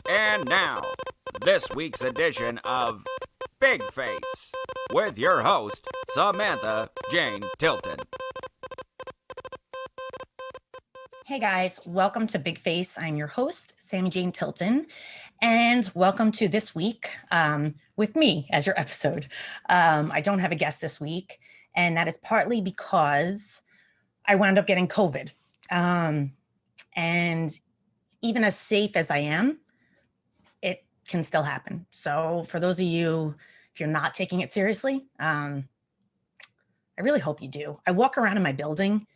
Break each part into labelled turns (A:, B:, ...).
A: And now, this week's edition of Big Face with your host, Samantha Jane Tilton.
B: Hey guys, welcome to Big Face. I'm your host, Sammy Jane Tilton, and welcome to this week with me as your episode. I don't have a guest this week, and that is partly because I wound up getting COVID. And even as safe as I am, it can still happen. So for those of you, if you're not taking it seriously, I really hope you do. I walk around in my building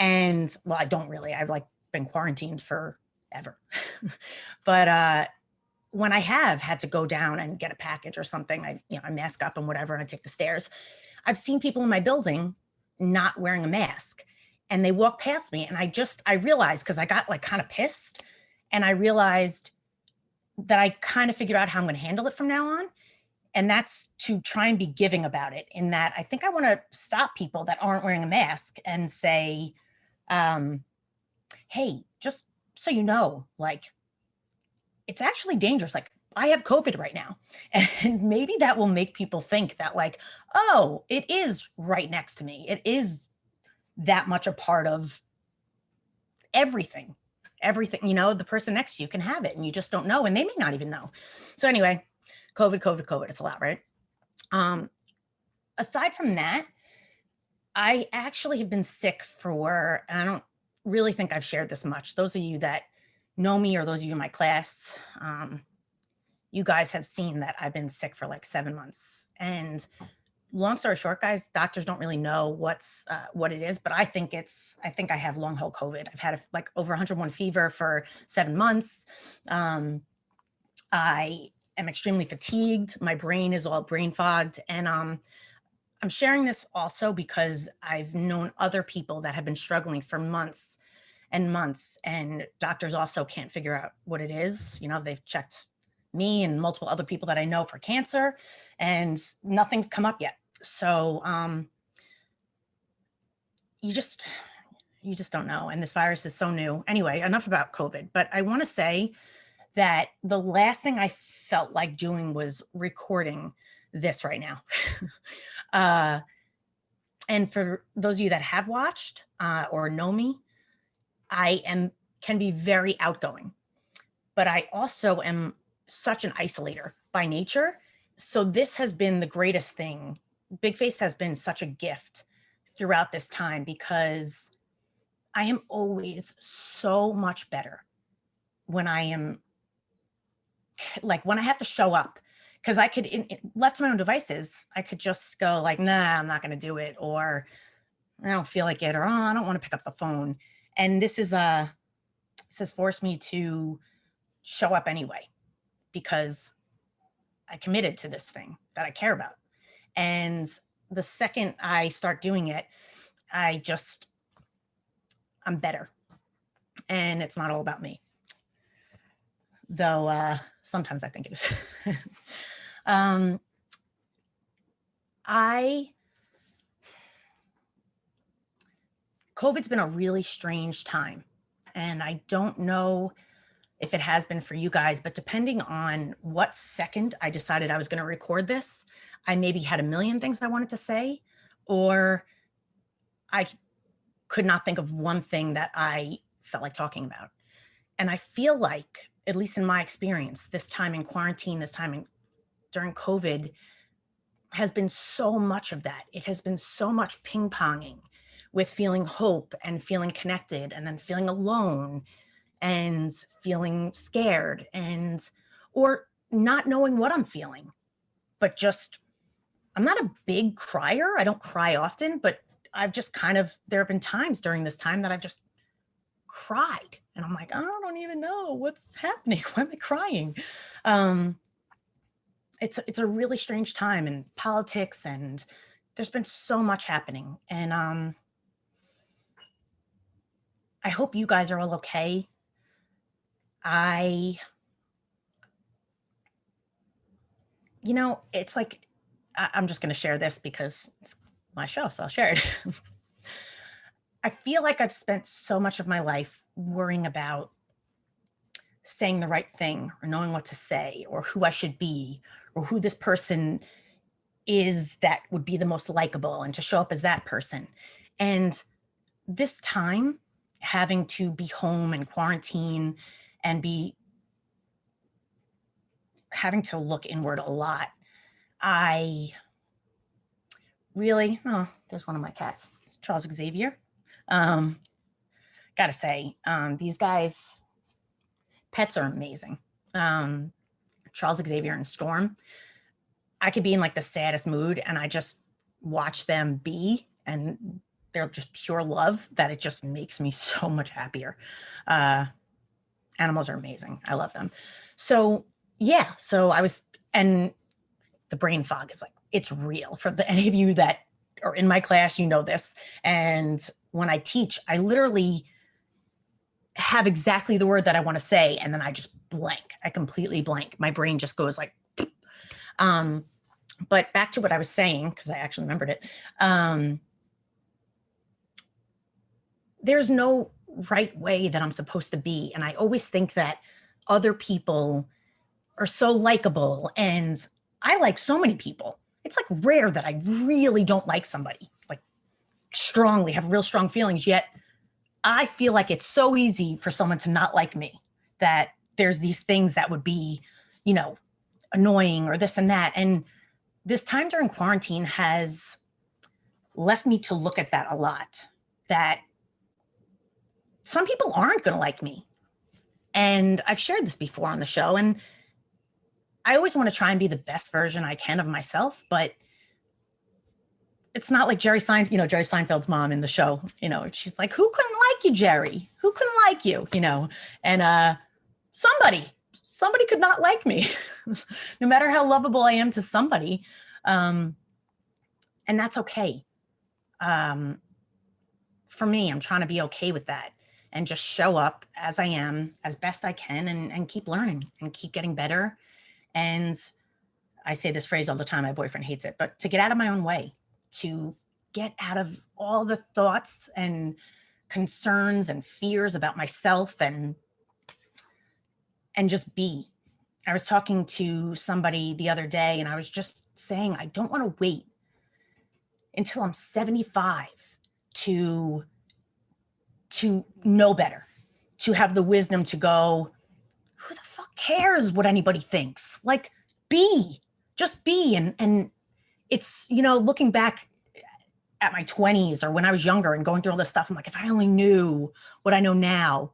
B: and, well, I don't really, I've been quarantined forever. But when I have had to go down and get a package or something, I mask up and whatever, and I take the stairs. I've seen people in my building not wearing a mask and they walk past me. And I realized, because I got kind of pissed, and I realized that I kind of figured out how I'm going to handle it from now on. And that's to try and be giving about it, in that I think I want to stop people that aren't wearing a mask and say, hey, just so you know, it's actually dangerous. I have COVID right now. And maybe that will make people think that oh, it is right next to me. It is that much a part of everything. The person next to you can have it and you just don't know, and they may not even know. So anyway, COVID, it's a lot, right? Aside from that, I actually have been sick and I don't really think I've shared this much. Those of you that know me, or those of you in my class, you guys have seen that I've been sick for 7 months. And long story short, guys, doctors don't really know what it is, but I think I have long haul COVID. I've had over 101 fever for 7 months. I am extremely fatigued. My brain is all brain fogged. And I'm sharing this also because I've known other people that have been struggling for months and months, and doctors also can't figure out what it is. They've checked me and multiple other people that I know for cancer, and nothing's come up yet. So you just don't know. And this virus is so new. Anyway, enough about COVID, but I want to say that the last thing I felt like doing was recording this right now. And for those of you that have watched or know me, can be very outgoing, but I also am such an isolator by nature. So this has been the greatest thing. Big Face has been such a gift throughout this time, because I am always so much better when I am when I have to show up. Because I could, left to my own devices, I could just go nah, I'm not going to do it, or I don't feel like it, or I don't want to pick up the phone. And this has forced me to show up anyway, because I committed to this thing that I care about. And the second I start doing it, I'm better. And it's not all about me, though sometimes I think it is. COVID's been a really strange time, and I don't know if it has been for you guys, but depending on what second I decided I was going to record this, I maybe had a million things I wanted to say, or I could not think of one thing that I felt like talking about. And I feel like, at least in my experience, this time in quarantine, during COVID, has been so much of that. It has been so much ping-ponging with feeling hope and feeling connected, and then feeling alone and feeling scared, or not knowing what I'm feeling, but I'm not a big crier. I don't cry often, but I've just there have been times during this time that I've just cried, and I'm like, I don't even know what's happening. Why am I crying? It's a really strange time in politics, and there's been so much happening. And I hope you guys are all okay. It's I'm just going to share this because it's my show, so I'll share it. I feel like I've spent so much of my life worrying about saying the right thing or knowing what to say or who I should be or who this person is that would be the most likable and to show up as that person. And this time, having to be home and quarantine and be having to look inward a lot, I really, oh, there's one of my cats, it's Charles Xavier. Gotta say, these guys, pets are amazing. Charles Xavier and Storm, I could be in like the saddest mood and I just watch them be, and they're just pure love that it just makes me so much happier. Animals are amazing. I love them. So yeah, so I was, and the brain fog is like, it's real. For any of you that are in my class, you know this. And when I teach, I literally have exactly the word that I want to say. And then I just blank. I completely blank. My brain just goes like, but back to what I was saying, because I actually remembered it. There's no right way that I'm supposed to be. And I always think that other people are so likable, and I like so many people. It's like rare that I really don't like somebody, like strongly, have real strong feelings, yet I feel like it's so easy for someone to not like me, that there's these things that would be, you know, annoying or this and that. And this time during quarantine has left me to look at that a lot, that some people aren't going to like me. And I've shared this before on the show, and I always want to try and be the best version I can of myself, but it's not like Jerry Seinfeld's mom in the show, she's like, who couldn't like you, Jerry? Who couldn't like you? And somebody could not like me, no matter how lovable I am to somebody. And that's okay. For me, I'm trying to be okay with that and just show up as I am, as best I can, and keep learning and keep getting better. And I say this phrase all the time, my boyfriend hates it, but to get out of my own way, to get out of all the thoughts and concerns and fears about myself, and just be. I was talking to somebody the other day and I was just saying, I don't want to wait until I'm 75 to know better, to have the wisdom to go, who the fuck cares what anybody thinks? Like, just be. And it's, looking back at my 20s or when I was younger and going through all this stuff, I'm like, if I only knew what I know now.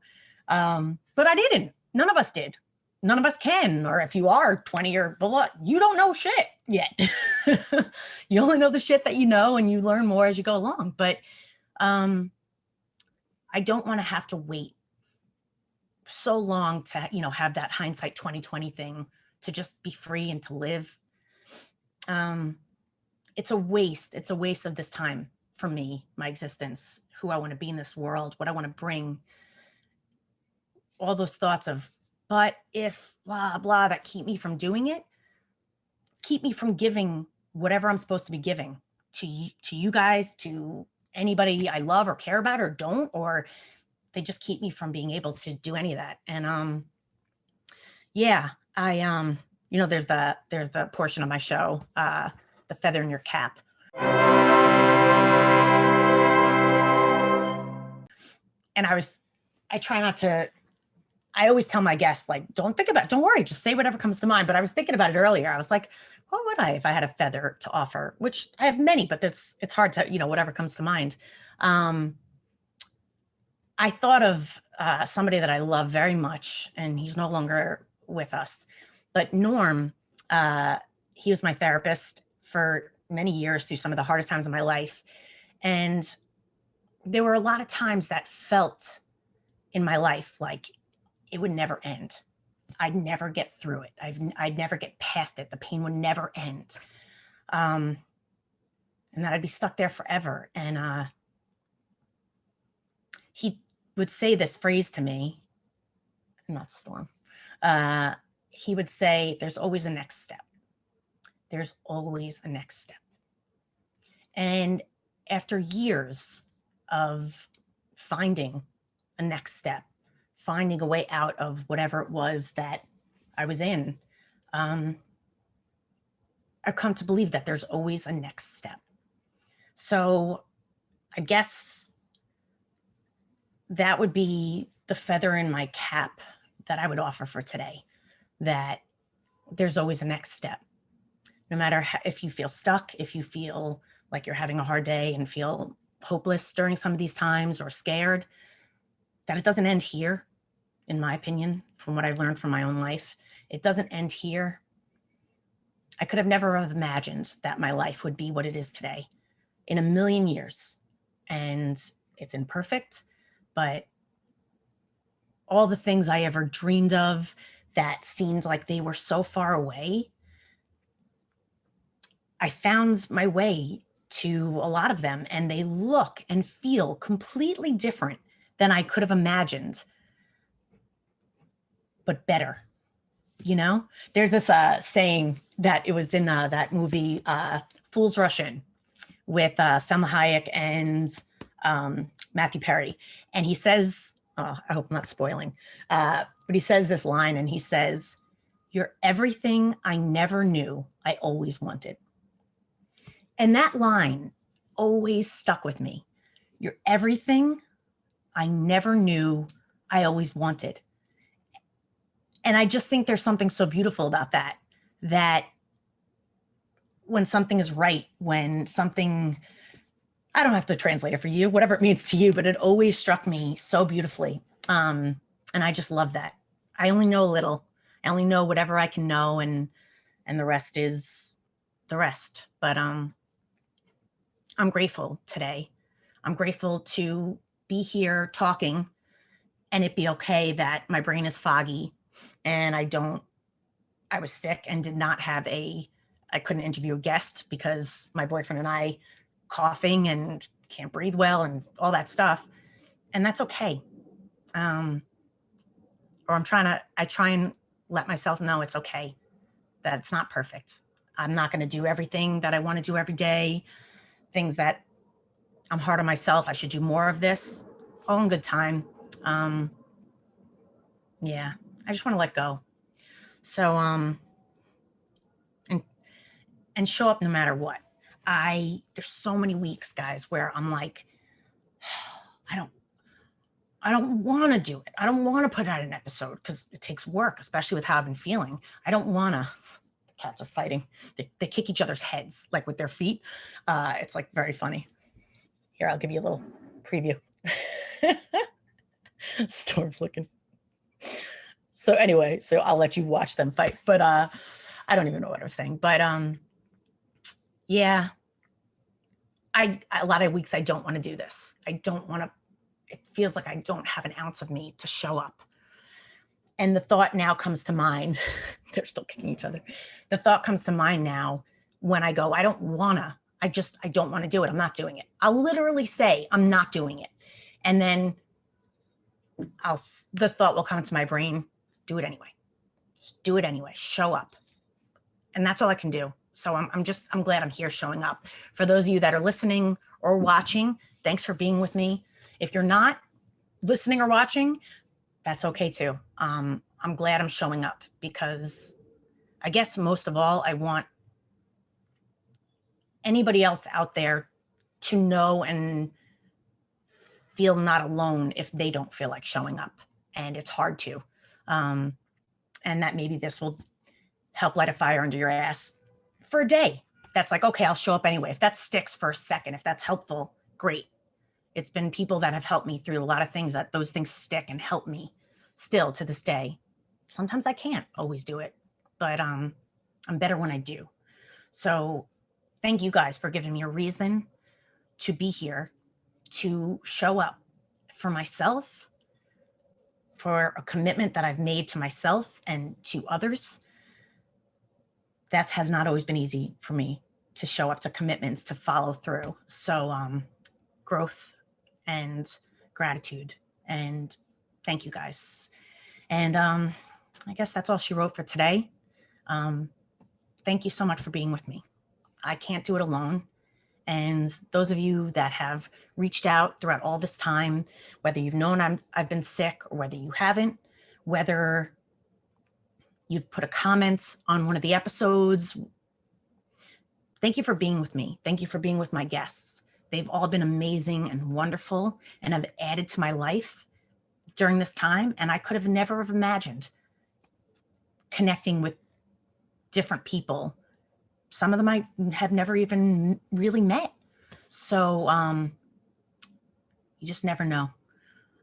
B: But I didn't. None of us did. None of us can. Or if you are 20 or below, you don't know shit yet. You only know the shit that you know, and you learn more as you go along. But I don't want to have to wait so long to, have that hindsight 2020 thing, to just be free and to live. It's a waste. It's a waste of this time for me, my existence, who I want to be in this world, what I want to bring. All those thoughts of, but if blah, blah, that keep me from doing it, keep me from giving whatever I'm supposed to be giving to you guys, to anybody I love or care about or don't, or they just keep me from being able to do any of that. And yeah, I there's the portion of my show, the feather in your cap. And I try not to, I always tell my guests, like, don't worry, just say whatever comes to mind. But I was thinking about it earlier. I was like, what would I, if I had a feather to offer, which I have many, but it's hard to, whatever comes to mind. I thought of somebody that I love very much, and he's no longer with us, but Norm, he was my therapist for many years through some of the hardest times of my life. And there were a lot of times that felt in my life like it would never end. I'd never get through it. I'd never get past it. The pain would never end. And that I'd be stuck there forever. And he would say this phrase to me, not Storm. He would say, there's always a next step. There's always a next step. And after years of finding a next step, finding a way out of whatever it was that I was in, I've come to believe that there's always a next step. So I guess that would be the feather in my cap that I would offer for today, that there's always a next step. No matter if you feel stuck, if you feel like you're having a hard day and feel hopeless during some of these times or scared, that it doesn't end here, in my opinion, from what I've learned from my own life. It doesn't end here. I could have never have imagined that my life would be what it is today in a million years. And it's imperfect, but all the things I ever dreamed of that seemed like they were so far away, I found my way to a lot of them, and they look and feel completely different than I could have imagined, but better. You know, there's this saying that it was in that movie, Fools Rush In, with Salma Hayek and Matthew Perry. And he says, I hope I'm not spoiling, but he says this line, and he says, "You're everything I never knew I always wanted." And that line always stuck with me. You're everything I never knew I always wanted. And I just think there's something so beautiful about that, that when something is right, when something, I don't have to translate it for you, whatever it means to you, but it always struck me so beautifully. And I just love that. I only know a little. I only know whatever I can know, and the rest is the rest. But I'm grateful today. I'm grateful to be here talking, and it be okay that my brain is foggy and I was sick and did not have I couldn't interview a guest because my boyfriend and I coughing and can't breathe well and all that stuff. And that's okay. Or I try and let myself know it's okay, that it's not perfect. I'm not going to do everything that I want to do every day, things that I'm hard on myself. I should do more of this, all in good time. Yeah, I just want to let go. So, and show up no matter what. There's so many weeks, guys, where I'm like, I don't want to do it. I don't want to put out an episode because it takes work, especially with how I've been feeling. I don't want to. The cats are fighting. They kick each other's heads, like with their feet. It's like very funny. Here, I'll give you a little preview. Storm's looking. So anyway, so I'll let you watch them fight. But I don't even know what I was saying. But yeah, a lot of weeks I don't want to do this. I don't want to. It feels like I don't have an ounce of me to show up. And the thought now comes to mind. They're still kicking each other. The thought comes to mind now when I go, I don't want to. I don't want to do it. I'm not doing it. I'll literally say I'm not doing it. And then the thought will come to my brain, do it anyway. Just do it anyway. Show up. And that's all I can do. So I'm glad I'm here showing up. For those of you that are listening or watching, thanks for being with me. If you're not listening or watching, that's okay too. I'm glad I'm showing up, because I guess most of all, I want anybody else out there to know and feel not alone if they don't feel like showing up, and it's hard to. And that maybe this will help light a fire under your ass for a day. That's like, okay, I'll show up anyway. If that sticks for a second, if that's helpful, great. It's been people that have helped me through a lot of things, that those things stick and help me still to this day. Sometimes I can't always do it, but I'm better when I do. So thank you guys for giving me a reason to be here, to show up for myself, for a commitment that I've made to myself and to others. That has not always been easy for me, to show up to commitments, to follow through. So growth and gratitude, and thank you guys. And I guess that's all she wrote for today. Thank you so much for being with me. I can't do it alone. And those of you that have reached out throughout all this time, whether you've known I've been sick or whether you haven't, whether you've put a comment on one of the episodes, thank you for being with me. Thank you for being with my guests. They've all been amazing and wonderful and have added to my life during this time. And I could have never have imagined connecting with different people. Some of them I have never even really met. So you just never know.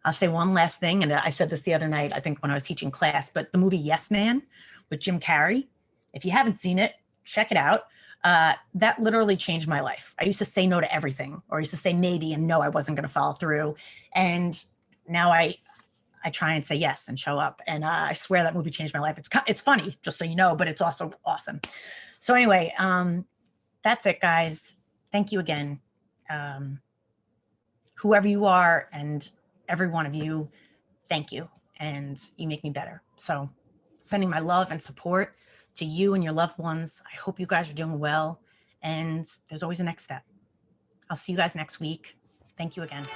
B: I'll say one last thing, and I said this the other night, I think when I was teaching class, but the movie Yes Man with Jim Carrey, if you haven't seen it, check it out. That literally changed my life. I used to say no to everything, or I used to say maybe and no, I wasn't going to follow through. And now I try and say yes and show up. And I swear that movie changed my life. It's funny, just so you know, but it's also awesome. So anyway, that's it, guys. Thank you again. Whoever you are and every one of you, thank you. And you make me better. So sending my love and support to you and your loved ones. I hope you guys are doing well. And there's always a next step. I'll see you guys next week. Thank you again.